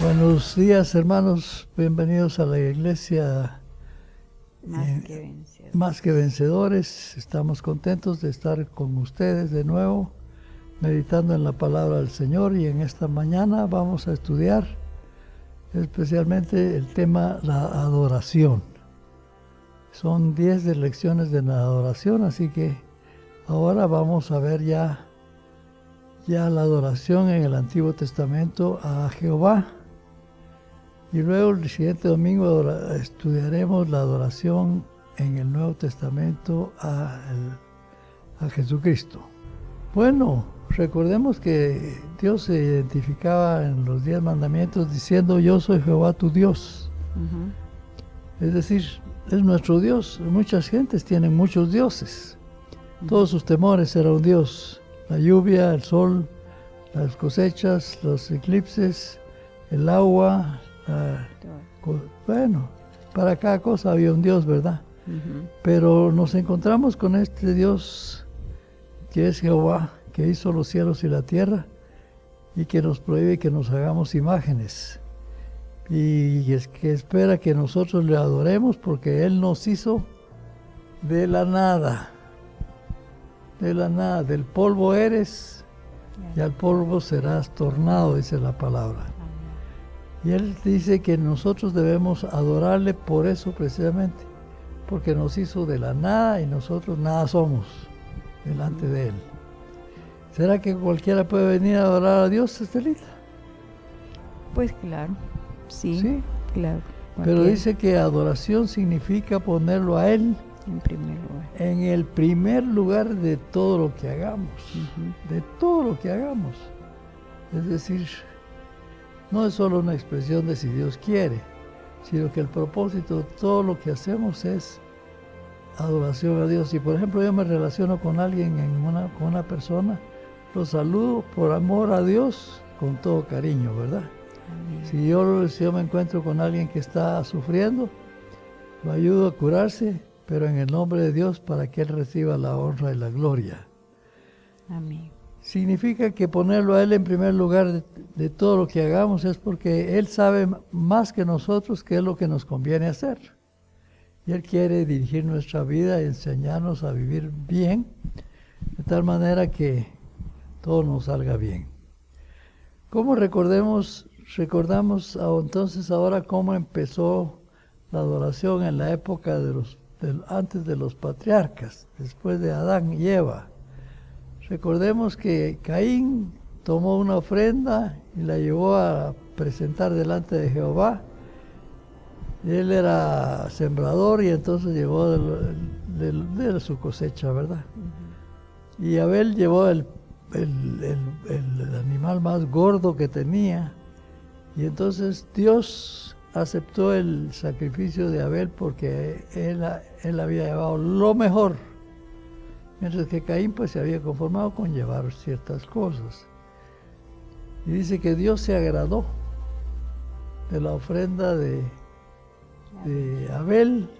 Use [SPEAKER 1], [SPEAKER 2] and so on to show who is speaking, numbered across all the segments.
[SPEAKER 1] Buenos días, hermanos. Bienvenidos a la iglesia Más que Vencedores. Estamos contentos de estar con ustedes de nuevo, meditando en la palabra del Señor. Y en esta mañana vamos a estudiar especialmente el tema la adoración. Son 10 de lecciones de la adoración, así que ahora vamos a ver ya la adoración en el Antiguo Testamento a Jehová. Y luego el siguiente domingo estudiaremos la adoración en el Nuevo Testamento a Jesucristo. Bueno, recordemos que Dios se identificaba en los 10 mandamientos diciendo: yo soy Jehová tu Dios. Es decir, es nuestro Dios. Muchas gentes tienen muchos dioses. Todos sus temores eran un Dios. La lluvia, el sol, las cosechas, los eclipses, el agua. Bueno, para cada cosa había un Dios, ¿verdad? Pero nos encontramos con este Dios que es Jehová, que hizo los cielos y la tierra y que nos prohíbe que nos hagamos imágenes. Y es que espera que nosotros le adoremos porque Él nos hizo de la nada. De la nada, del polvo eres y al polvo serás tornado, dice la palabra. Y Él dice que nosotros debemos adorarle por eso precisamente, porque nos hizo de la nada y nosotros nada somos delante de Él. ¿Será que cualquiera puede venir a adorar a Dios, Estelita?
[SPEAKER 2] Pues claro, sí, claro.
[SPEAKER 1] Pero dice que adoración significa ponerlo a Él
[SPEAKER 2] en primer lugar.
[SPEAKER 1] En el primer lugar de todo lo que hagamos, de todo lo que hagamos. Es decir, no es solo una expresión de si Dios quiere, sino que el propósito de todo lo que hacemos es adoración a Dios. Si por ejemplo yo me relaciono con alguien, con una persona, lo saludo por amor a Dios con todo cariño, ¿verdad? Si yo me encuentro con alguien que está sufriendo, lo ayudo a curarse, pero en el nombre de Dios, para que Él reciba la honra y la gloria.
[SPEAKER 2] Amén.
[SPEAKER 1] Significa que ponerlo a Él en primer lugar de todo lo que hagamos es porque Él sabe más que nosotros qué es lo que nos conviene hacer. Y Él quiere dirigir nuestra vida y enseñarnos a vivir bien, de tal manera que todo nos salga bien. ¿Cómo recordamos entonces ahora cómo empezó la adoración en la época antes de los patriarcas, después de Adán y Eva? Recordemos que Caín tomó una ofrenda y la llevó a presentar delante de Jehová. Él era sembrador y entonces llevó de su cosecha, ¿verdad? Y Abel llevó el animal más gordo que tenía. Y entonces Dios aceptó el sacrificio de Abel porque él había llevado lo mejor. Mientras que Caín pues se había conformado con llevar ciertas cosas. Y dice que Dios se agradó de la ofrenda de Abel,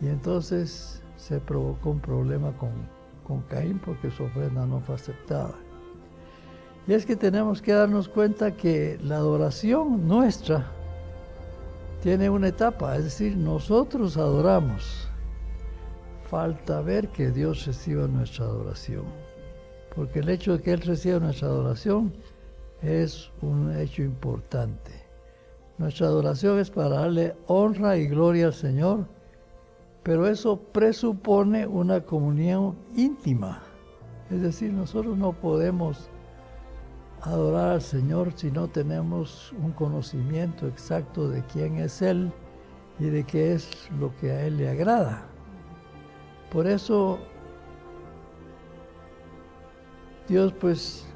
[SPEAKER 1] y entonces se provocó un problema con Caín porque su ofrenda no fue aceptada. Y es que tenemos que darnos cuenta que la adoración nuestra tiene una etapa, es decir, nosotros adoramos. Falta ver que Dios reciba nuestra adoración, porque el hecho de que Él reciba nuestra adoración es un hecho importante. Nuestra adoración es para darle honra y gloria al Señor, pero eso presupone una comunión íntima. Es decir, nosotros no podemos adorar al Señor si no tenemos un conocimiento exacto de quién es Él y de qué es lo que a Él le agrada. Por eso Dios pues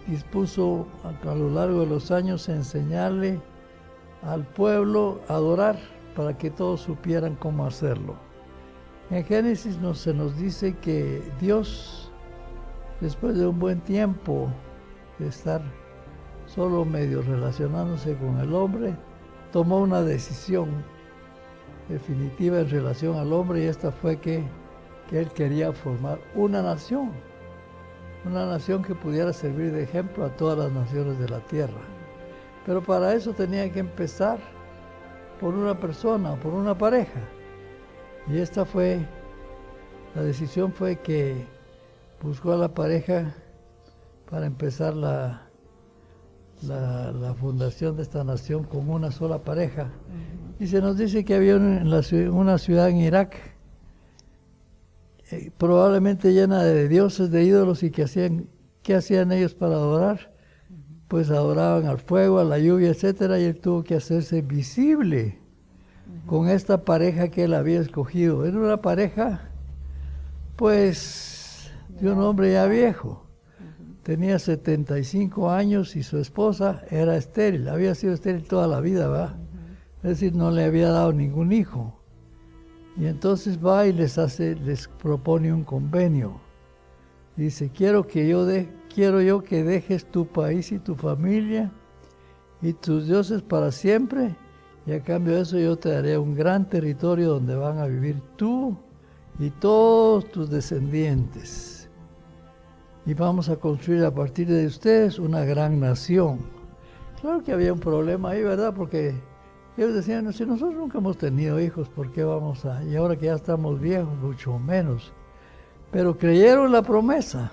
[SPEAKER 1] dispuso a lo largo de los años enseñarle al pueblo a adorar para que todos supieran cómo hacerlo. En Génesis se nos dice que Dios, después de un buen tiempo de estar solo medio relacionándose con el hombre, tomó una decisión definitiva en relación al hombre, y esta fue que Él quería formar una nación que pudiera servir de ejemplo a todas las naciones de la tierra. Pero para eso tenía que empezar por una persona, por una pareja. Y la decisión fue que buscó a la pareja para empezar la fundación de esta nación con una sola pareja. Y se nos dice que había una ciudad en Irak, probablemente llena de dioses, de ídolos, y ¿qué hacían ellos para adorar? Pues adoraban al fuego, a la lluvia, etcétera, y él tuvo que hacerse visible con esta pareja que él había escogido. Era una pareja, pues, de un hombre ya viejo. Tenía 75 años y su esposa era estéril, había sido estéril toda la vida, ¿verdad? Es decir, no le había dado ningún hijo. Y entonces va y les propone un convenio. Dice, quiero yo que dejes tu país y tu familia y tus dioses para siempre, y a cambio de eso yo te daré un gran territorio donde van a vivir tú y todos tus descendientes. Y vamos a construir a partir de ustedes una gran nación. Claro que había un problema ahí, ¿verdad? Porque ellos decían, si nosotros nunca hemos tenido hijos, ¿por qué vamos a...? Y ahora que ya estamos viejos, mucho menos. Pero creyeron la promesa.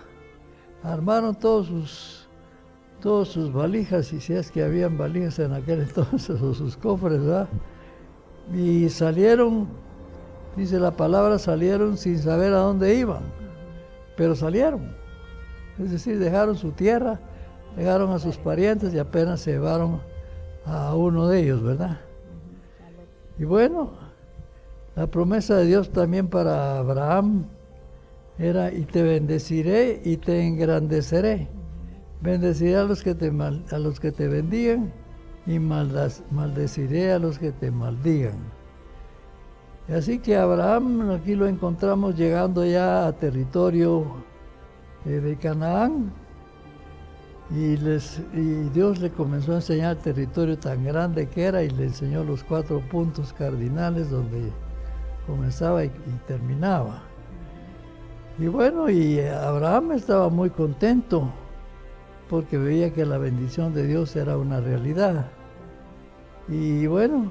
[SPEAKER 1] Armaron todos sus valijas, y si es que habían valijas en aquel entonces, o sus cofres, ¿verdad? Y salieron, dice la palabra, salieron sin saber a dónde iban, pero salieron. Es decir, dejaron su tierra, dejaron a sus parientes y apenas se llevaron a uno de ellos, ¿verdad? Y bueno, la promesa de Dios también para Abraham era, y te bendeciré y te engrandeceré. Bendeciré a los que te bendigan y maldeciré a los que te maldigan. Y así que Abraham, aquí lo encontramos llegando ya a territorio de Canaán, y Dios le comenzó a enseñar el territorio tan grande que era, y le enseñó los 4 puntos cardinales donde comenzaba y terminaba. Y bueno, y Abraham estaba muy contento porque veía que la bendición de Dios era una realidad. Y bueno,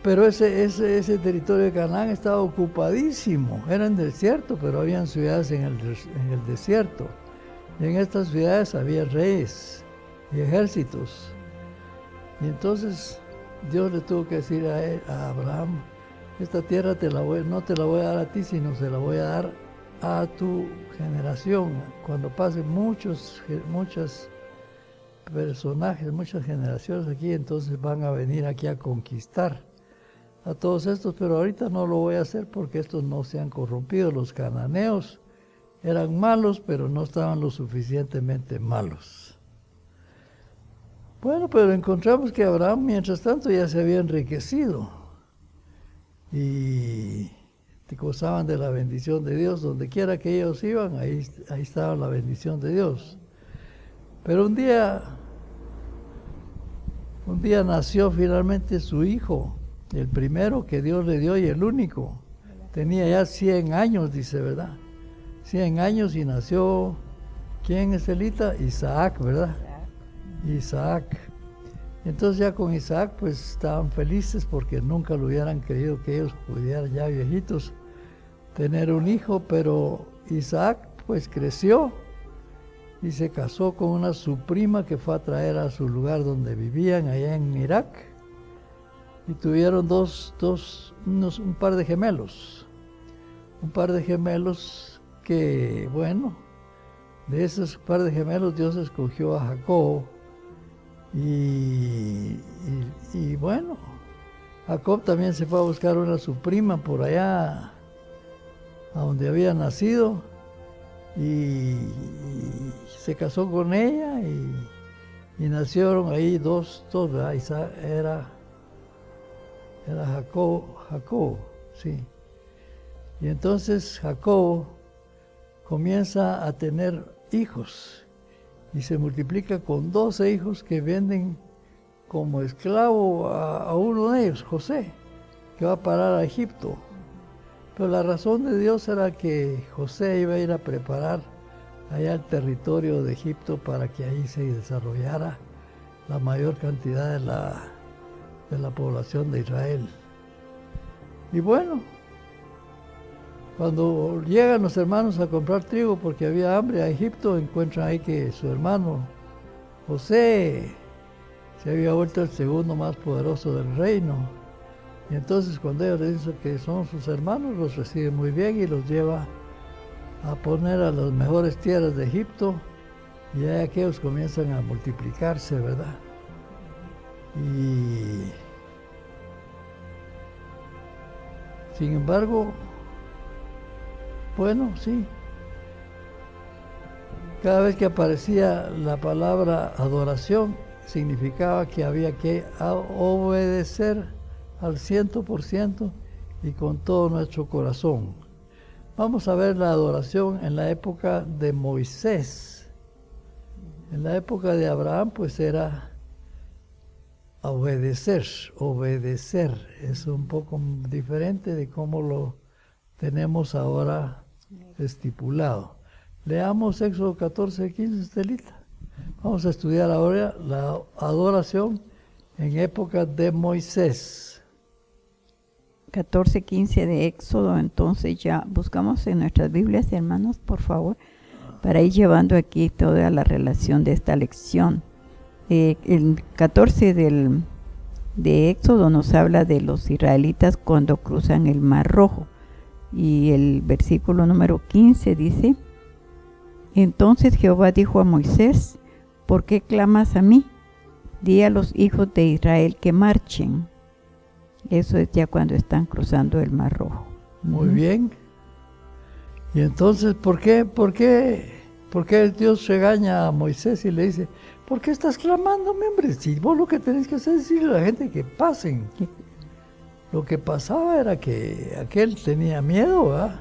[SPEAKER 1] pero ese territorio de Canaán estaba ocupadísimo, era en desierto, pero habían ciudades en el desierto. Y en estas ciudades había reyes y ejércitos. Y entonces Dios le tuvo que decir a Abraham, esta tierra no te la voy a dar a ti, sino se la voy a dar a tu generación. Cuando pasen muchos personajes, muchas generaciones aquí, entonces van a venir aquí a conquistar a todos estos, pero ahorita no lo voy a hacer porque estos no se han corrompido. Los cananeos eran malos, pero no estaban lo suficientemente malos. Bueno, pero encontramos que Abraham, mientras tanto, ya se había enriquecido y gozaban de la bendición de Dios. Donde quiera que ellos iban, ahí estaba la bendición de Dios. Pero un día nació finalmente su hijo, el primero que Dios le dio y el único. Tenía ya 100 años, dice, ¿verdad? 100 años y nació, ¿quién es Elita? Isaac, ¿verdad? Isaac. Entonces ya con Isaac pues estaban felices porque nunca lo hubieran creído que ellos pudieran, ya viejitos, tener un hijo, pero Isaac pues creció y se casó con su prima que fue a traer a su lugar donde vivían, allá en Irak, y tuvieron un par de gemelos. Un par de gemelos que, bueno, de esos par de gemelos Dios escogió a Jacob. Y bueno, Jacob también se fue a buscar su prima por allá, a donde había nacido, y se casó con ella, y nacieron ahí dos, ¿verdad? Era Jacob, sí. Y entonces Jacob comienza a tener hijos, y se multiplica con 12 hijos que venden como esclavo a uno de ellos, José, que va a parar a Egipto. Pero la razón de Dios era que José iba a ir a preparar allá el territorio de Egipto para que ahí se desarrollara la mayor cantidad de la población de Israel. Y bueno, cuando llegan los hermanos a comprar trigo porque había hambre a Egipto, encuentran ahí que su hermano José se había vuelto el segundo más poderoso del reino. Y entonces cuando ellos les dicen que son sus hermanos, los recibe muy bien y los lleva a poner a las mejores tierras de Egipto, y ahí aquellos comienzan a multiplicarse, ¿verdad? Y sin embargo, bueno, sí, cada vez que aparecía la palabra adoración, significaba que había que obedecer al 100% y con todo nuestro corazón. Vamos a ver la adoración en la época de Moisés. En la época de Abraham, pues era obedecer. Es un poco diferente de cómo lo tenemos ahora estipulado. Leamos Éxodo 14:15, Estelita. Vamos a estudiar ahora la adoración en época de Moisés.
[SPEAKER 2] 14:15 de Éxodo. Entonces ya buscamos en nuestras Biblias, hermanos, por favor, para ir llevando aquí toda la relación de esta lección. El 14 de Éxodo nos habla de los israelitas cuando cruzan el Mar Rojo. Y el versículo número 15 dice: Entonces Jehová dijo a Moisés: ¿Por qué clamas a mí? Di a los hijos de Israel que marchen. Eso es ya cuando están cruzando el Mar Rojo.
[SPEAKER 1] Muy bien. Y entonces, ¿por qué Dios regaña a Moisés y le dice: ¿por qué estás clamándome, hombre? Si vos lo que tenés que hacer es decirle a la gente que pasen. Lo que pasaba era que aquel tenía miedo, ¿verdad?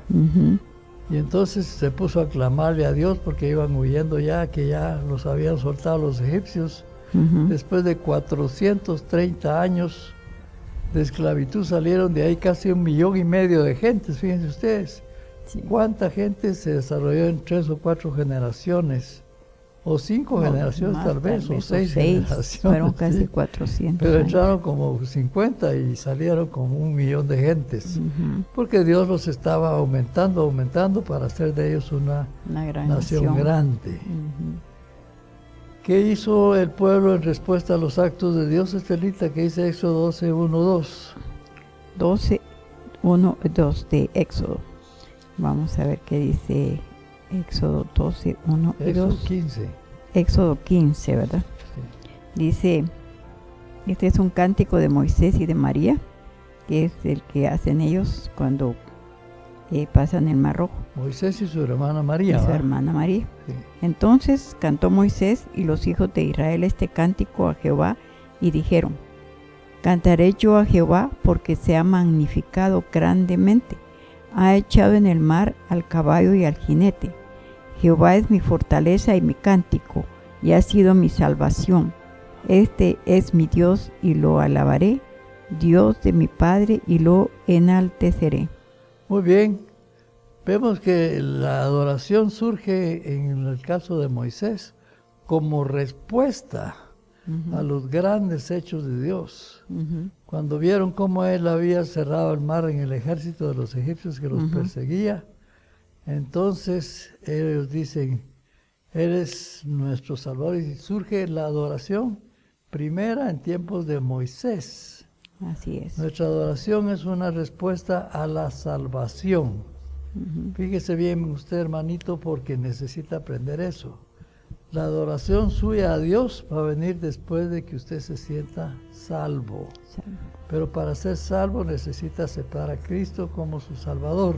[SPEAKER 1] Y entonces se puso a clamarle a Dios porque iban huyendo ya, que ya los habían soltado los egipcios. Después de 430 años de esclavitud salieron de ahí casi 1,5 millones de gentes, fíjense ustedes. Sí. ¿Cuánta gente se desarrolló en 3 o 4 generaciones? O 5 generaciones tal vez, o 6 generaciones.
[SPEAKER 2] Fueron casi 400
[SPEAKER 1] Pero
[SPEAKER 2] años.
[SPEAKER 1] entraron como 50 y salieron como 1 millón de gentes. Porque Dios los estaba aumentando para hacer de ellos una nación grande. ¿Qué hizo el pueblo en respuesta a los actos de Dios, Estelita? ¿Qué dice Éxodo 12, 1, 2?
[SPEAKER 2] 12, 1, 2 de Éxodo. Vamos a ver qué dice Éxodo 12, 1 y 2.
[SPEAKER 1] Éxodo 15.
[SPEAKER 2] Éxodo 15, ¿verdad? Sí. Dice, este es un cántico de Moisés y de María, que es el que hacen ellos cuando pasan el Mar Rojo.
[SPEAKER 1] Moisés y su hermana María.
[SPEAKER 2] Y su hermana María.
[SPEAKER 1] Sí.
[SPEAKER 2] Entonces cantó Moisés y los hijos de Israel este cántico a Jehová y dijeron: Cantaré yo a Jehová porque se ha magnificado grandemente. Ha echado en el mar al caballo y al jinete. Jehová es mi fortaleza y mi cántico, y ha sido mi salvación. Este es mi Dios y lo alabaré, Dios de mi Padre y lo enalteceré.
[SPEAKER 1] Muy bien. Vemos que la adoración surge en el caso de Moisés como respuesta a los grandes hechos de Dios. Cuando vieron cómo él había cerrado el mar en el ejército de los egipcios que los perseguía, entonces ellos dicen: eres nuestro Salvador, y surge la adoración primera en tiempos de Moisés.
[SPEAKER 2] Así es.
[SPEAKER 1] Nuestra adoración es una respuesta a la salvación. Fíjese bien usted, hermanito, porque necesita aprender eso. La adoración suya a Dios va a venir después de que usted se sienta salvo. Pero para ser salvo necesita aceptar a Cristo como su Salvador.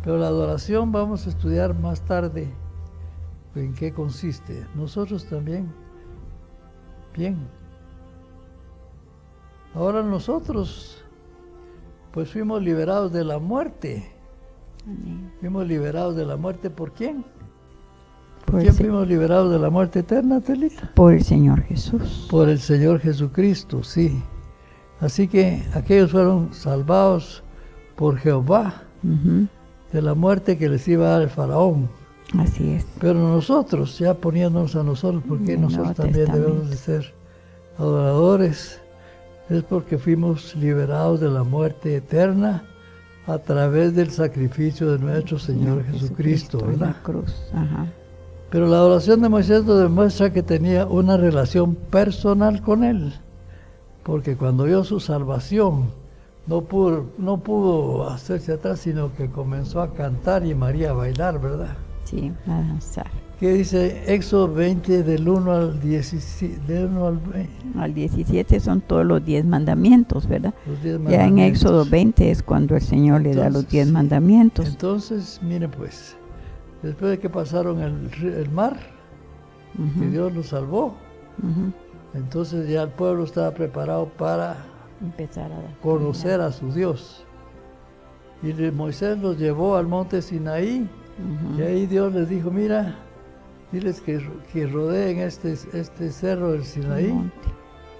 [SPEAKER 1] Pero la adoración vamos a estudiar más tarde en qué consiste. Nosotros también. Bien. Ahora nosotros pues fuimos liberados de la muerte.
[SPEAKER 2] Amén.
[SPEAKER 1] Fuimos liberados de la muerte, ¿por quién?
[SPEAKER 2] ¿Por
[SPEAKER 1] quién fuimos liberados de la muerte eterna, Telita?
[SPEAKER 2] Por el Señor Jesús.
[SPEAKER 1] Por el Señor Jesucristo, sí. Así que aquellos fueron salvados por Jehová de la muerte que les iba a dar el faraón.
[SPEAKER 2] Así es.
[SPEAKER 1] Pero nosotros, ya poniéndonos a nosotros, porque
[SPEAKER 2] En el
[SPEAKER 1] nosotros
[SPEAKER 2] Nuevo
[SPEAKER 1] también
[SPEAKER 2] Testamento.
[SPEAKER 1] debemos de ser adoradores, es porque fuimos liberados de la muerte eterna a través del sacrificio de nuestro Señor Jesucristo,
[SPEAKER 2] en la
[SPEAKER 1] ¿verdad?
[SPEAKER 2] cruz. Ajá.
[SPEAKER 1] Pero la oración de Moisés nos demuestra que tenía una relación personal con Él, porque cuando vio su salvación, no pudo hacerse atrás, sino que comenzó a cantar y María a bailar, ¿verdad?
[SPEAKER 2] Sí, a danzar.
[SPEAKER 1] ¿Qué dice Éxodo 20 del 1 al 17? Del 1 al 20,
[SPEAKER 2] Al 17 son todos los 10 mandamientos, ¿verdad?
[SPEAKER 1] los 10
[SPEAKER 2] Ya en
[SPEAKER 1] mandamientos.
[SPEAKER 2] Éxodo 20 es cuando el Señor le da los
[SPEAKER 1] Entonces,
[SPEAKER 2] 10
[SPEAKER 1] sí.
[SPEAKER 2] mandamientos.
[SPEAKER 1] Entonces, mire pues, después de que pasaron el mar,
[SPEAKER 2] Ujú,
[SPEAKER 1] que Dios los salvó,
[SPEAKER 2] ujú.
[SPEAKER 1] entonces ya el pueblo estaba preparado para
[SPEAKER 2] Empezar a
[SPEAKER 1] conocer a su Dios. Y Moisés los llevó al monte Sinaí,
[SPEAKER 2] Ujú.
[SPEAKER 1] y ahí Dios les dijo, mira, diles que rodeen este cerro del Sinaí,
[SPEAKER 2] Monte.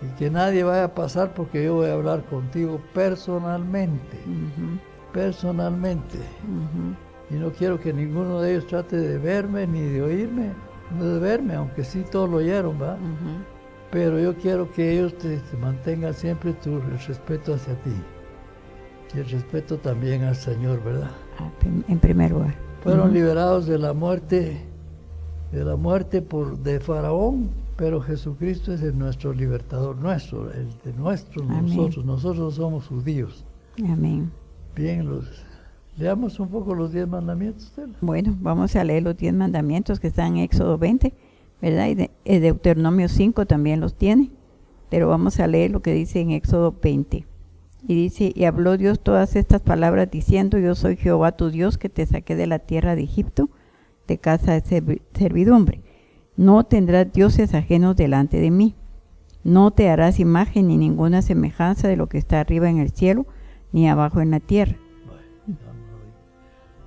[SPEAKER 1] y que nadie vaya a pasar porque yo voy a hablar contigo personalmente,
[SPEAKER 2] Ujú,
[SPEAKER 1] personalmente.
[SPEAKER 2] ujú.
[SPEAKER 1] Y no quiero que ninguno de ellos trate de verme ni de oírme, no de verme, aunque sí todos lo oyeron, ¿va?
[SPEAKER 2] Ujú.
[SPEAKER 1] Pero yo quiero que ellos te mantengan siempre el respeto hacia ti. Y el respeto también al Señor, ¿verdad?
[SPEAKER 2] En primer lugar.
[SPEAKER 1] Fueron
[SPEAKER 2] Ujú.
[SPEAKER 1] liberados de la muerte de Faraón, pero Jesucristo es nuestro libertador, el de nuestros,
[SPEAKER 2] Amén.
[SPEAKER 1] nosotros somos judíos.
[SPEAKER 2] Amén.
[SPEAKER 1] Bien, leamos un poco los 10 mandamientos, Stella.
[SPEAKER 2] Bueno, vamos a leer los 10 mandamientos que están en Éxodo 20, ¿verdad? Y Deuteronomio 5 también los tiene, pero vamos a leer lo que dice en Éxodo 20. Y dice, y habló Dios todas estas palabras diciendo, yo soy Jehová tu Dios que te saqué de la tierra de Egipto, de casa de servidumbre. No tendrás dioses ajenos delante de mí. No te harás imagen ni ninguna semejanza de lo que está arriba en el cielo, ni abajo en la tierra.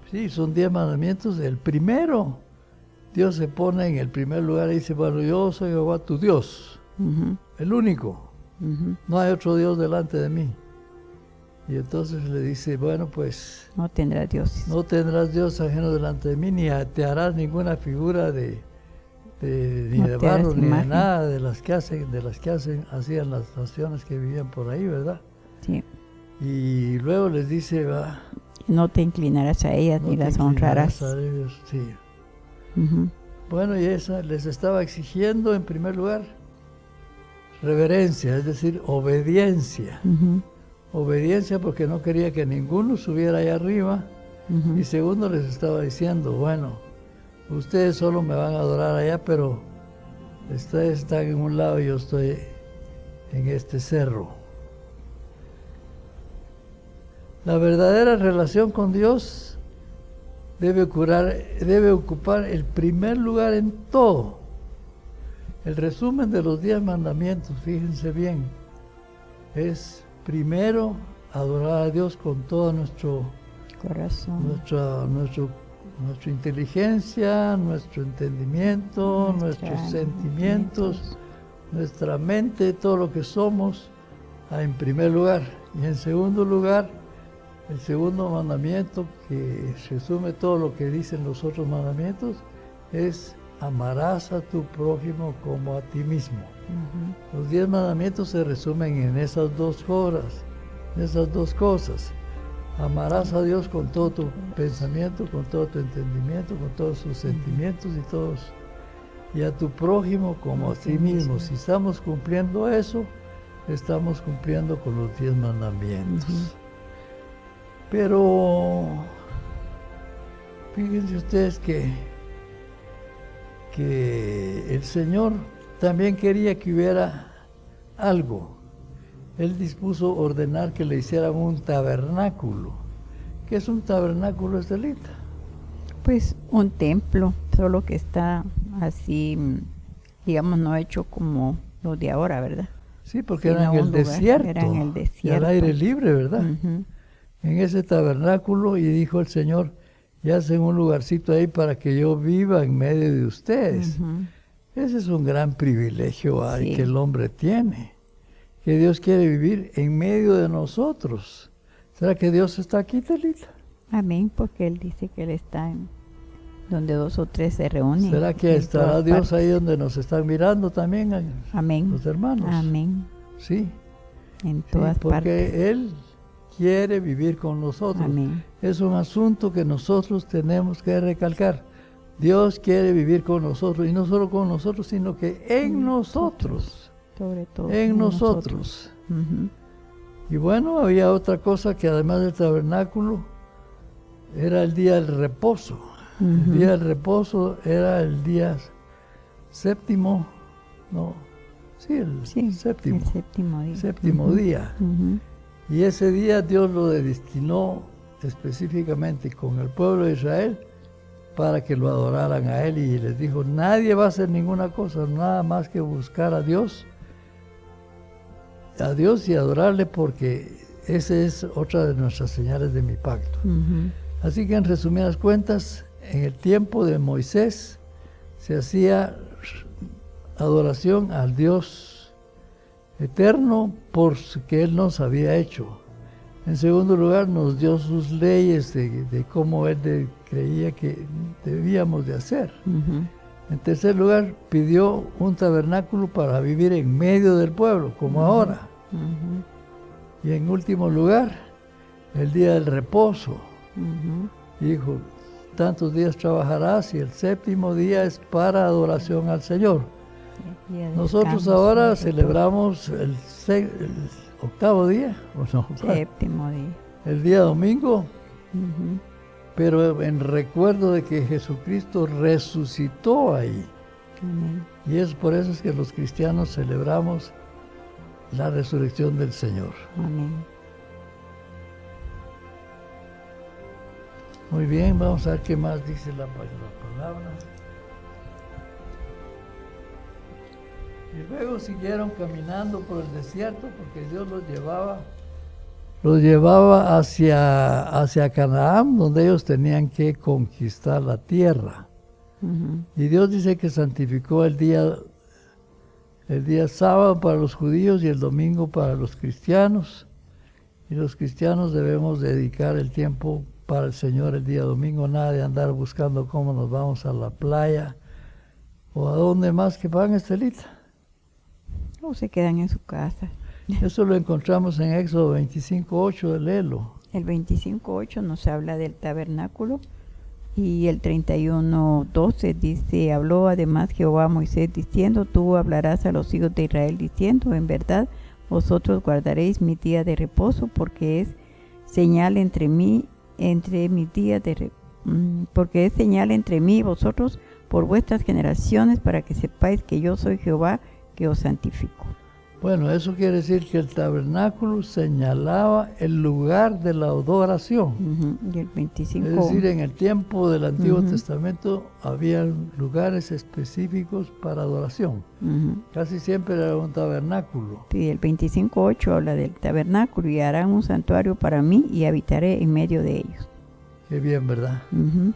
[SPEAKER 1] Sí, son 10 mandamientos. El primero, Dios se pone en el primer lugar y dice, bueno, yo soy Jehová tu Dios,
[SPEAKER 2] Ujú,
[SPEAKER 1] el único.
[SPEAKER 2] ujú.
[SPEAKER 1] No hay otro Dios delante de mí. Y entonces le dice, bueno, pues
[SPEAKER 2] No tendrás dioses.
[SPEAKER 1] no tendrás Dios ajeno delante de mí, ni te harás ninguna figura ni
[SPEAKER 2] No
[SPEAKER 1] de
[SPEAKER 2] te harás
[SPEAKER 1] barro, ni de
[SPEAKER 2] imagen.
[SPEAKER 1] nada de las que hacían las naciones que vivían por ahí, ¿verdad?
[SPEAKER 2] Sí.
[SPEAKER 1] Y luego les dice, va,
[SPEAKER 2] No te inclinarás a ellas
[SPEAKER 1] no
[SPEAKER 2] ni
[SPEAKER 1] te
[SPEAKER 2] las honrarás.
[SPEAKER 1] inclinarás a ellos, sí.
[SPEAKER 2] Ujú.
[SPEAKER 1] Bueno, y esa les estaba exigiendo en primer lugar reverencia, es decir, obediencia.
[SPEAKER 2] Ujú,
[SPEAKER 1] Obediencia porque no quería que ninguno subiera allá arriba.
[SPEAKER 2] ujú.
[SPEAKER 1] Y segundo les estaba diciendo, bueno, ustedes solo me van a adorar allá, pero ustedes están en un lado y yo estoy en este cerro. La verdadera relación con Dios debe ocupar el primer lugar en todo. El resumen de los 10 mandamientos, fíjense bien, es primero adorar a Dios con todo nuestra
[SPEAKER 2] Corazón.
[SPEAKER 1] inteligencia, nuestro entendimiento, nuestros sentimientos, nuestra mente, todo lo que somos, en primer lugar. Y en segundo lugar, el segundo mandamiento, que resume todo lo que dicen los otros mandamientos, es amarás a tu prójimo como a ti mismo.
[SPEAKER 2] Ujú.
[SPEAKER 1] Los 10 mandamientos se resumen en esas dos cosas. Amarás a Dios con todo tu pensamiento, con todo tu entendimiento, con todos sus sentimientos y a tu prójimo como a ti mismo. Si estamos cumpliendo eso, estamos cumpliendo con los 10 mandamientos.
[SPEAKER 2] Ujú.
[SPEAKER 1] Pero fíjense ustedes que el Señor también quería que hubiera algo. Él dispuso ordenar que le hicieran un tabernáculo. ¿Qué es un tabernáculo, Estelita?
[SPEAKER 2] Pues un templo, solo que está así, digamos, no hecho como los de ahora, ¿verdad?
[SPEAKER 1] Sí, porque
[SPEAKER 2] Sino
[SPEAKER 1] era en el
[SPEAKER 2] un lugar,
[SPEAKER 1] desierto.
[SPEAKER 2] era en el
[SPEAKER 1] Y al
[SPEAKER 2] desierto.
[SPEAKER 1] aire libre, ¿verdad?
[SPEAKER 2] Ujú.
[SPEAKER 1] En ese tabernáculo, y dijo el Señor, ya hacen un lugarcito ahí para que yo viva en medio de ustedes.
[SPEAKER 2] Ujú.
[SPEAKER 1] Ese es un gran privilegio
[SPEAKER 2] Sí.
[SPEAKER 1] que el hombre tiene, que Dios quiere vivir en medio de nosotros. ¿Será que Dios está aquí, Telita?
[SPEAKER 2] Amén, porque Él dice que Él está donde 2 o 3 se reúnen.
[SPEAKER 1] ¿Será que
[SPEAKER 2] en
[SPEAKER 1] estará
[SPEAKER 2] todas
[SPEAKER 1] Dios
[SPEAKER 2] partes.
[SPEAKER 1] ahí donde nos están mirando también
[SPEAKER 2] Amén.
[SPEAKER 1] los hermanos?
[SPEAKER 2] Amén.
[SPEAKER 1] Sí,
[SPEAKER 2] En
[SPEAKER 1] sí,
[SPEAKER 2] todas
[SPEAKER 1] porque
[SPEAKER 2] partes.
[SPEAKER 1] Él quiere vivir con nosotros.
[SPEAKER 2] Amén.
[SPEAKER 1] Es un asunto que nosotros tenemos que recalcar. Dios quiere vivir con nosotros, y no solo con nosotros, sino que en nosotros.
[SPEAKER 2] Sobre todo.
[SPEAKER 1] En nosotros.
[SPEAKER 2] Ujú.
[SPEAKER 1] Y bueno, había otra cosa que además del tabernáculo, era el día del reposo. El
[SPEAKER 2] Ujú.
[SPEAKER 1] día del reposo era el día séptimo, no, sí, el
[SPEAKER 2] Sí,
[SPEAKER 1] séptimo,
[SPEAKER 2] el séptimo día.
[SPEAKER 1] séptimo
[SPEAKER 2] Ujú.
[SPEAKER 1] día.
[SPEAKER 2] Ujú.
[SPEAKER 1] Y ese día Dios lo destinó específicamente con el pueblo de Israel para que lo adoraran a Él, y les dijo, nadie va a hacer ninguna cosa, nada más que buscar a Dios y adorarle, porque esa es otra de nuestras señales de mi pacto.
[SPEAKER 2] Ujú.
[SPEAKER 1] Así que en resumidas cuentas, en el tiempo de Moisés se hacía adoración al Dios eterno por lo que Él nos había hecho. En segundo lugar, nos dio sus leyes de cómo Él creía que debíamos de hacer.
[SPEAKER 2] Ujú.
[SPEAKER 1] En tercer lugar, pidió un tabernáculo para vivir en medio del pueblo, como ahora.
[SPEAKER 2] Ujú.
[SPEAKER 1] Y en último lugar, el día del reposo.
[SPEAKER 2] Ujú.
[SPEAKER 1] Dijo, tantos días trabajarás y el séptimo día es para adoración al Señor.
[SPEAKER 2] Día de
[SPEAKER 1] Nosotros
[SPEAKER 2] descanso,
[SPEAKER 1] ahora
[SPEAKER 2] de
[SPEAKER 1] celebramos el octavo día, ¿o no?
[SPEAKER 2] reposo. Séptimo día.
[SPEAKER 1] El día domingo,
[SPEAKER 2] Ujú.
[SPEAKER 1] pero en recuerdo de que Jesucristo resucitó ahí.
[SPEAKER 2] Amén.
[SPEAKER 1] Y es por eso es que los cristianos celebramos la resurrección del Señor.
[SPEAKER 2] Amén.
[SPEAKER 1] Muy bien, vamos a ver qué más dice la palabra. Y luego siguieron caminando por el desierto, porque Dios los llevaba hacia Canaán, donde ellos tenían que conquistar la tierra.
[SPEAKER 2] Ujú.
[SPEAKER 1] Y Dios dice que santificó el día sábado para los judíos y el domingo para los cristianos. Y los cristianos debemos dedicar el tiempo para el Señor el día domingo, nada de andar buscando cómo nos vamos a la playa o a dónde más que van, Estelita.
[SPEAKER 2] O se quedan en su casa.
[SPEAKER 1] Eso lo encontramos en Éxodo 25:8, léelo.
[SPEAKER 2] El 25:8 nos habla del tabernáculo y el 31:12 dice, habló además Jehová a Moisés diciendo, tú hablarás a los hijos de Israel diciendo, en verdad vosotros guardaréis mi día de reposo, porque es señal entre mí, porque es señal entre mí y vosotros por vuestras generaciones, para que sepáis que yo soy Jehová que os santifico.
[SPEAKER 1] Bueno, eso quiere decir que el tabernáculo señalaba el lugar de la adoración.
[SPEAKER 2] Ujú. Y el 25.
[SPEAKER 1] Es decir, en el tiempo del Antiguo
[SPEAKER 2] Ujú.
[SPEAKER 1] Testamento había lugares específicos para adoración.
[SPEAKER 2] Ujú.
[SPEAKER 1] Casi siempre era un tabernáculo.
[SPEAKER 2] Sí, el 25:8 habla del tabernáculo, y harán un santuario para mí y habitaré en medio de ellos.
[SPEAKER 1] Qué bien, ¿verdad?
[SPEAKER 2] Ujú.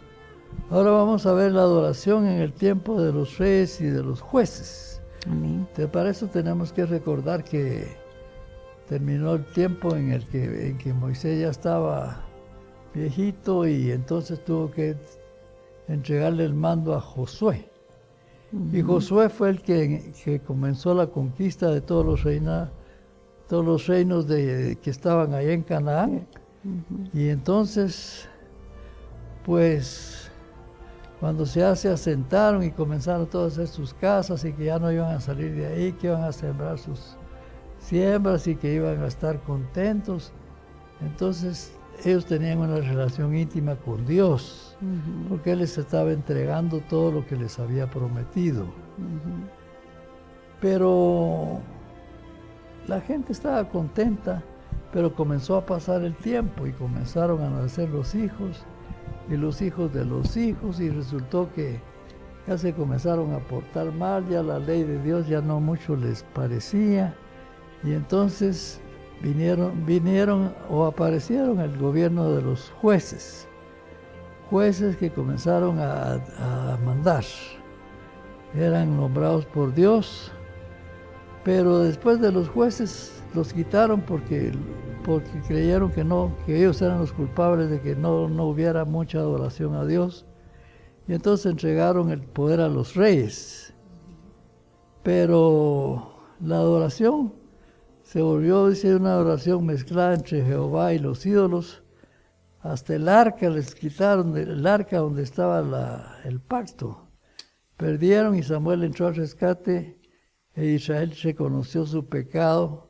[SPEAKER 1] Ahora vamos a ver la adoración en el tiempo de los reyes y de los jueces.
[SPEAKER 2] Amén.
[SPEAKER 1] Para eso tenemos que recordar que terminó el tiempo en que Moisés ya estaba viejito, y entonces tuvo que entregarle el mando a Josué. Y Josué fue el que comenzó la conquista de todos los reinos que estaban allá en Canaán.
[SPEAKER 2] Ujú.
[SPEAKER 1] Y entonces, pues, cuando se asentaron y comenzaron todos a hacer sus casas, y que ya no iban a salir de ahí, que iban a sembrar sus siembras y que iban a estar contentos, entonces ellos tenían una relación íntima con Dios,
[SPEAKER 2] Ujú.
[SPEAKER 1] porque Él les estaba entregando todo lo que les había prometido.
[SPEAKER 2] Ujú.
[SPEAKER 1] Pero la gente estaba contenta, pero comenzó a pasar el tiempo y comenzaron a nacer los hijos y los hijos de los hijos, y resultó que ya se comenzaron a portar mal, ya la ley de Dios ya no mucho les parecía, y entonces vinieron o aparecieron el gobierno de los jueces que comenzaron a mandar. Eran nombrados por Dios, pero después de los jueces los quitaron porque creyeron que ellos eran los culpables de que no hubiera mucha adoración a Dios. y entonces entregaron el poder a los reyes. Pero la adoración se volvió, dice, una adoración mezclada entre Jehová y los ídolos. Hasta el arca les quitaron, el arca donde estaba el pacto. Perdieron y Samuel entró al rescate e Israel reconoció su pecado.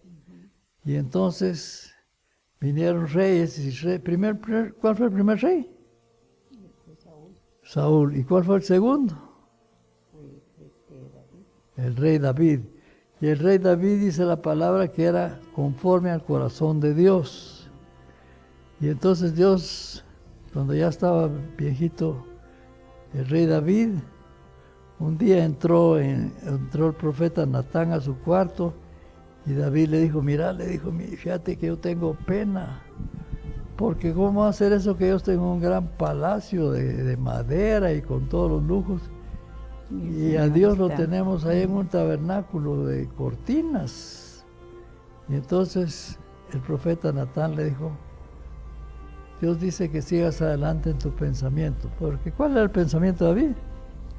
[SPEAKER 1] Y entonces vinieron reyes. Y ¿cuál fue el primer rey? Saúl. ¿Y cuál fue el segundo? El rey David. Y el rey David dice la palabra que era conforme al corazón de Dios. Y entonces Dios, cuando ya estaba viejito el rey David, un día entró el profeta Natán a su cuarto y David le dijo, mira, fíjate que yo tengo pena, porque ¿cómo va a ser eso que yo tengo un gran palacio de madera y con todos los lujos? Y a Dios lo tenemos ahí en un tabernáculo de cortinas. Y entonces el profeta Natán le dijo, Dios dice que sigas adelante en tu pensamiento. Porque ¿cuál era el pensamiento de David?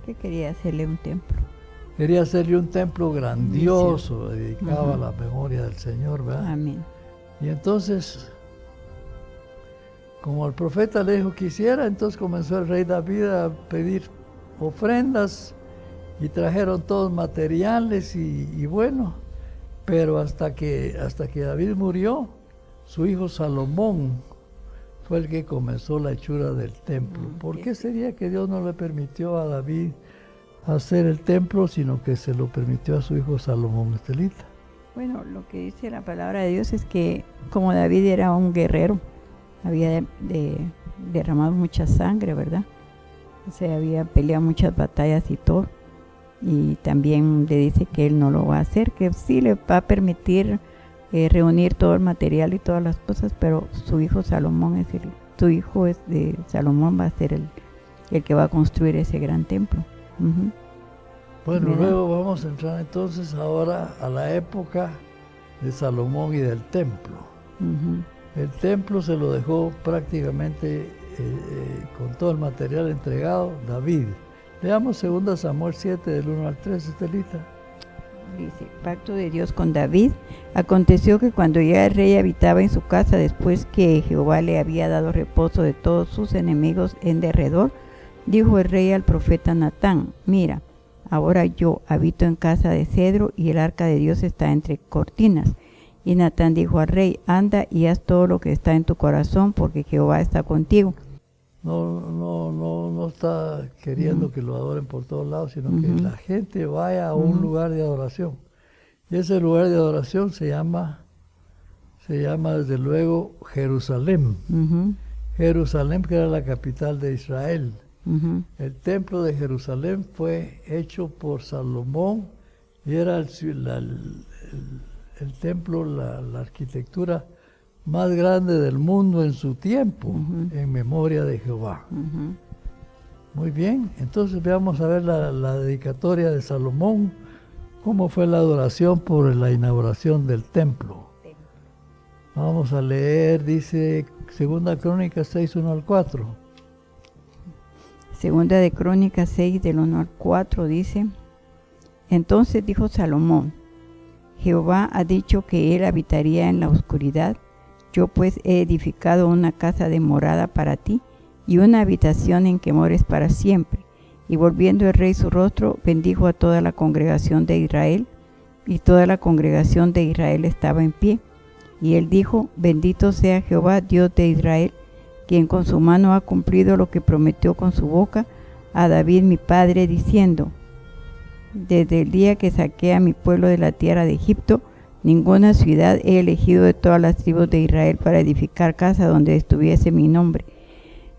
[SPEAKER 2] Que quería hacerle un templo.
[SPEAKER 1] Quería hacerle un templo grandioso, dedicado a la memoria del Señor, ¿verdad?
[SPEAKER 2] Amén.
[SPEAKER 1] Y entonces, como el profeta le dijo que hiciera, entonces comenzó el rey David a pedir ofrendas y trajeron todos materiales y bueno, pero hasta que David murió, su hijo Salomón fue el que comenzó la hechura del templo. ¿Por qué sería que Dios no le permitió a David hacer el templo, sino que se lo permitió a su hijo Salomón, Estelita?
[SPEAKER 2] Bueno, lo que dice la palabra de Dios es que como David era un guerrero, había derramado mucha sangre, ¿verdad? O sea, había peleado muchas batallas y todo. Y también le dice que él no lo va a hacer, que sí le va a permitir reunir todo el material y todas las cosas, pero su hijo Salomón Salomón va a ser el que va a construir ese gran templo.
[SPEAKER 1] Bueno,
[SPEAKER 2] ¿verdad?
[SPEAKER 1] luego vamos a entrar entonces ahora a la época de Salomón y del templo. El templo se lo dejó prácticamente con todo el material entregado David. Leamos 2 Samuel 7 del 1 al 3, Estelita.
[SPEAKER 2] Dice, pacto de Dios con David. Aconteció que cuando ya el rey habitaba en su casa, después que Jehová le había dado reposo de todos sus enemigos en derredor, dijo el rey al profeta Natán, mira, ahora yo habito en casa de cedro y el arca de Dios está entre cortinas. Y Natán dijo al rey, anda y haz todo lo que está en tu corazón, porque Jehová está contigo.
[SPEAKER 1] No está queriendo que lo adoren por todos lados, sino que la gente vaya a un lugar de adoración. Y ese lugar de adoración se llama desde luego Jerusalén. Jerusalén, que era la capital de Israel. El templo de Jerusalén fue hecho por Salomón y era el templo, la arquitectura más grande del mundo en su tiempo, en memoria de Jehová. Muy bien, entonces veamos a ver la dedicatoria de Salomón, cómo fue la adoración por la inauguración del templo. Vamos a leer, dice 2 Crónicas 6, 1 al 4.
[SPEAKER 2] Segunda de Crónicas 6, del 1 al 4 dice, entonces dijo Salomón, Jehová ha dicho que él habitaría en la oscuridad. Yo pues he edificado una casa de morada para ti, y una habitación en que mores para siempre. Y volviendo el rey su rostro, bendijo a toda la congregación de Israel, y toda la congregación de Israel estaba en pie. Y él dijo, bendito sea Jehová, Dios de Israel, quien con su mano ha cumplido lo que prometió con su boca a David mi padre, diciendo, desde el día que saqué a mi pueblo de la tierra de Egipto, ninguna ciudad he elegido de todas las tribus de Israel para edificar casa donde estuviese mi nombre,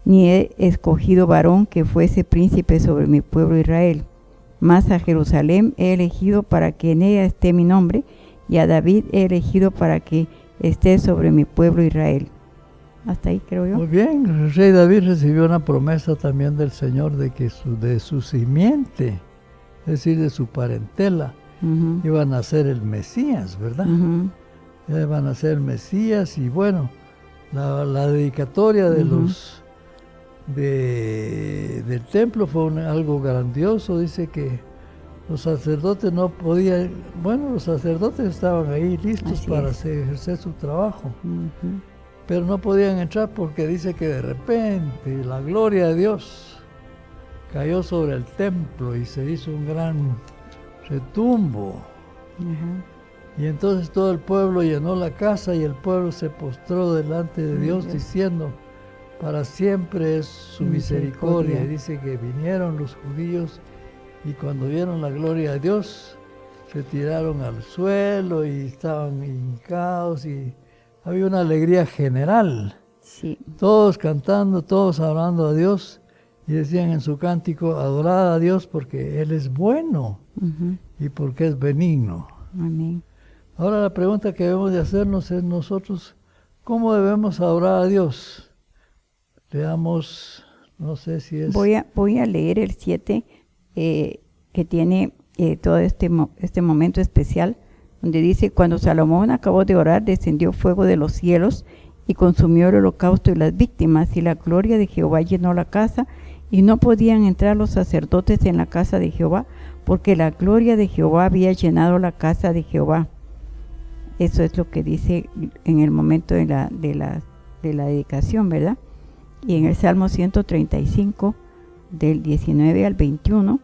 [SPEAKER 2] ni he escogido varón que fuese príncipe sobre mi pueblo Israel. Mas a Jerusalén he elegido para que en ella esté mi nombre, y a David he elegido para que esté sobre mi pueblo Israel. Hasta ahí creo yo.
[SPEAKER 1] Muy bien, el rey David recibió una promesa también del Señor de que de su simiente, es decir, de su parentela, iba a nacer el Mesías, ¿verdad? Iba a nacer el Mesías y bueno, la dedicatoria de del templo fue algo grandioso. Dice que los sacerdotes no podían, bueno, los sacerdotes estaban ahí listos para ejercer su trabajo, pero no podían entrar porque dice que de repente la gloria de Dios cayó sobre el templo y se hizo un gran retumbo. Y entonces todo el pueblo llenó la casa y el pueblo se postró delante de Dios diciendo: para siempre es su misericordia. Y dice que vinieron los judíos y cuando vieron la gloria de Dios se tiraron al suelo y estaban hincados y había una alegría general.
[SPEAKER 2] Sí.
[SPEAKER 1] Todos cantando, todos hablando a Dios y decían en su cántico: adorad a Dios porque Él es bueno y porque es benigno.
[SPEAKER 2] Amén.
[SPEAKER 1] Ahora la pregunta que debemos de hacernos es nosotros, ¿cómo debemos adorar a Dios? Leamos, no sé si es...
[SPEAKER 2] Voy a leer el 7, que tiene todo este momento especial, donde dice: cuando Salomón acabó de orar, descendió fuego de los cielos y consumió el holocausto y las víctimas, y la gloria de Jehová llenó la casa, y no podían entrar los sacerdotes en la casa de Jehová, porque la gloria de Jehová había llenado la casa de Jehová. Eso es lo que dice en el momento de la dedicación, ¿verdad? Y en el Salmo 135, del 19 al 21,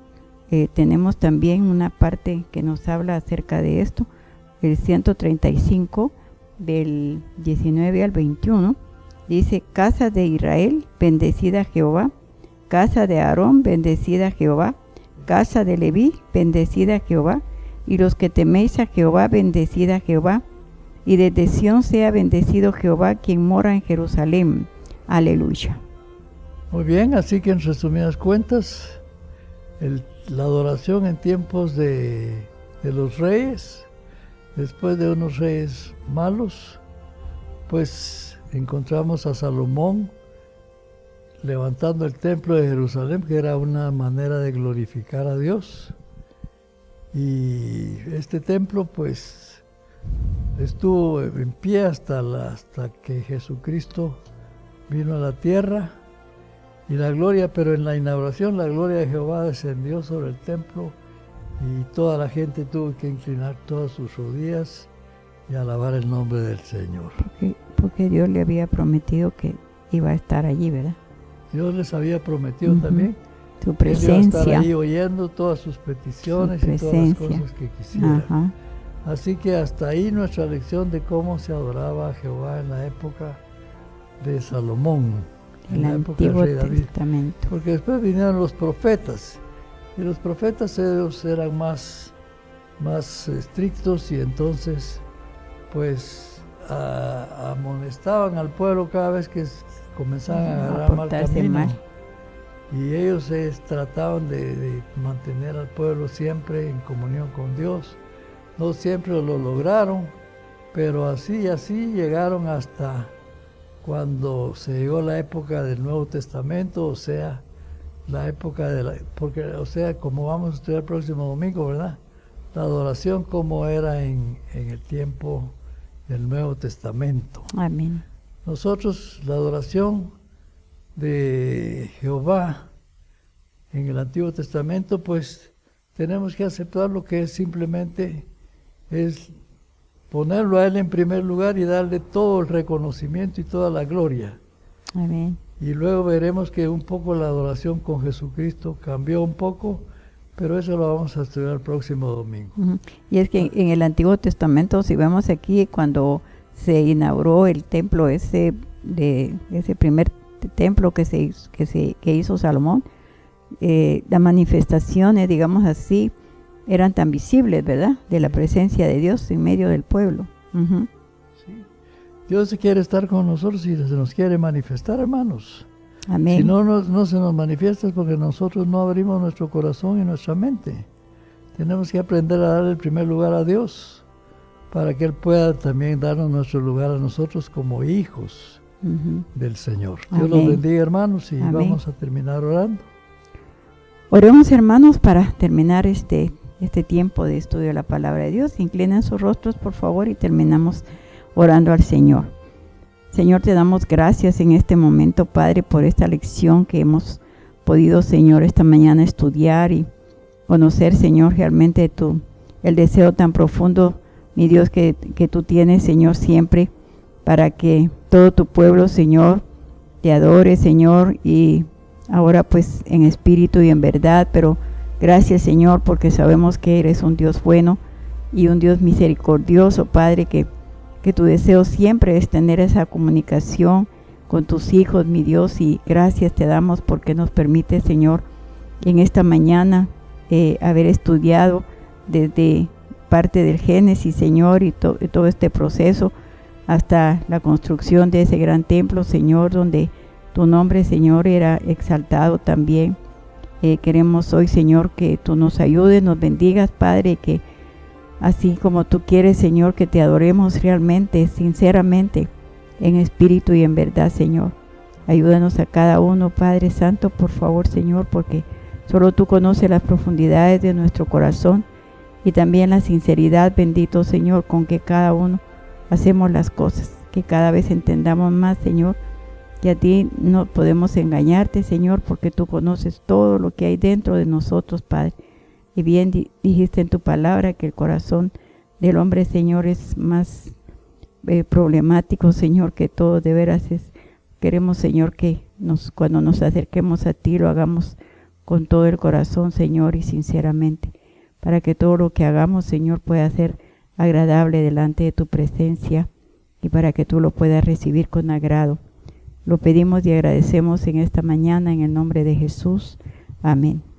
[SPEAKER 2] tenemos también una parte que nos habla acerca de esto. El 135, del 19 al 21, dice: casa de Israel, bendecida a Jehová; casa de Aarón, bendecida a Jehová; casa de Leví, bendecida a Jehová; y los que teméis a Jehová, bendecida a Jehová. Y desde Sión sea bendecido Jehová, quien mora en Jerusalén. Aleluya.
[SPEAKER 1] Muy bien, así que en resumidas cuentas, la adoración en tiempos de los reyes, después de unos reyes malos, pues encontramos a Salomón levantando el templo de Jerusalén, que era una manera de glorificar a Dios. Y este templo pues estuvo en pie hasta que Jesucristo vino a la tierra, y la gloria, pero en la inauguración la gloria de Jehová descendió sobre el templo y toda la gente tuvo que inclinar todas sus rodillas y alabar el nombre del Señor.
[SPEAKER 2] Porque Dios le había prometido que iba a estar allí, ¿verdad?
[SPEAKER 1] Dios les había prometido también
[SPEAKER 2] su presencia.
[SPEAKER 1] Él iba a estar ahí oyendo todas sus peticiones y todas las cosas que quisieran. Así que hasta ahí nuestra lección de cómo se adoraba a Jehová en la época de Salomón, en la época del rey David. Porque después vinieron los profetas, y los profetas ellos eran más estrictos, y entonces pues amonestaban al pueblo cada vez que comenzaban a agarrar mal camino. Y ellos trataban de mantener al pueblo siempre en comunión con Dios. No siempre lo lograron, pero así llegaron hasta cuando se llegó la época del Nuevo Testamento, o sea, la época como vamos a estudiar el próximo domingo, ¿verdad? La adoración como era en el tiempo del Nuevo Testamento.
[SPEAKER 2] Amén.
[SPEAKER 1] Nosotros, la adoración de Jehová en el Antiguo Testamento, pues tenemos que aceptar lo que simplemente es ponerlo a Él en primer lugar y darle todo el reconocimiento y toda la gloria.
[SPEAKER 2] Amén.
[SPEAKER 1] Y luego veremos que un poco la adoración con Jesucristo cambió un poco, pero eso lo vamos a estudiar el próximo domingo.
[SPEAKER 2] Y es que en el Antiguo Testamento, si vemos aquí, cuando se inauguró el templo ese primer templo que hizo Salomón, las manifestaciones, digamos así, eran tan visibles, ¿verdad? De la presencia de Dios en medio del pueblo.
[SPEAKER 1] Sí. Dios quiere estar con nosotros y se nos quiere manifestar, hermanos.
[SPEAKER 2] Amén.
[SPEAKER 1] Si no se nos manifiesta es porque nosotros no abrimos nuestro corazón y nuestra mente. Tenemos que aprender a darle el primer lugar a Dios, para que Él pueda también darnos nuestro lugar a nosotros como hijos del Señor. Dios los bendiga, hermanos, y vamos a terminar orando.
[SPEAKER 2] Oremos, hermanos, para terminar este tiempo de estudio de la palabra de Dios. Inclinen sus rostros, por favor, y terminamos orando al Señor. Señor, te damos gracias en este momento, Padre, por esta lección que hemos podido, Señor, esta mañana estudiar y conocer, Señor, realmente el deseo tan profundo, mi Dios, que tú tienes, Señor, siempre, para que todo tu pueblo, Señor, te adore, Señor, y ahora pues en espíritu y en verdad. Pero gracias, Señor, porque sabemos que eres un Dios bueno y un Dios misericordioso, Padre, que tu deseo siempre es tener esa comunicación con tus hijos, mi Dios, y gracias te damos porque nos permite, Señor, en esta mañana haber estudiado desde parte del Génesis, Señor, y todo este proceso hasta la construcción de ese gran templo, Señor, donde tu nombre, Señor, era exaltado también. Queremos hoy, Señor, que tú nos ayudes, nos bendigas, Padre, que así como tú quieres, Señor, que te adoremos realmente, sinceramente, en espíritu y en verdad, Señor. Ayúdanos a cada uno, Padre Santo, por favor, Señor, porque solo tú conoces las profundidades de nuestro corazón y también la sinceridad, bendito Señor, con que cada uno hacemos las cosas. Que cada vez entendamos más, Señor, que a ti no podemos engañarte, Señor, porque tú conoces todo lo que hay dentro de nosotros, Padre. Y bien dijiste en tu palabra que el corazón del hombre, Señor, es más problemático, Señor, que todo. De veras queremos, Señor, que cuando nos acerquemos a ti lo hagamos con todo el corazón, Señor, y sinceramente, para que todo lo que hagamos, Señor, pueda ser agradable delante de tu presencia y para que tú lo puedas recibir con agrado. Lo pedimos y agradecemos en esta mañana en el nombre de Jesús. Amén.